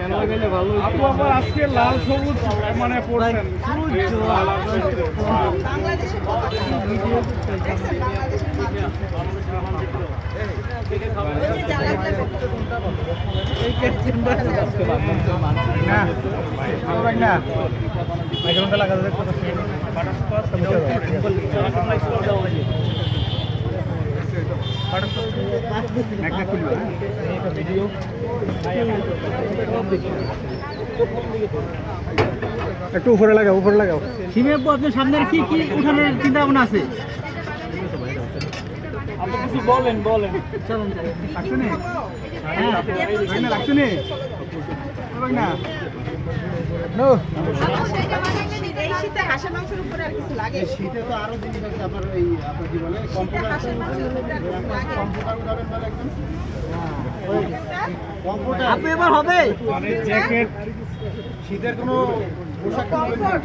আপু আবার আজকে লাল সবুজ মানে পড়ছেন একটু উপরে লাগাও, উপরে লাগাও। সিমে আপনার সামনে কি কি উঠানোর চিন্তা ভাবনা আছে? আপনি কিছু বলেন বলেন রাখছুনি? হ্যাঁ, রাখছুনি? না শীতে তো আরো জিনিস আছে আপনার এই আপনার কি বলে কম্পিউটার উঠাবেন বলে একদম কম্পিউটার আপনি এবার হবে মানে জ্যাকেট শীতের কোনো পোশাক কম্পিউটার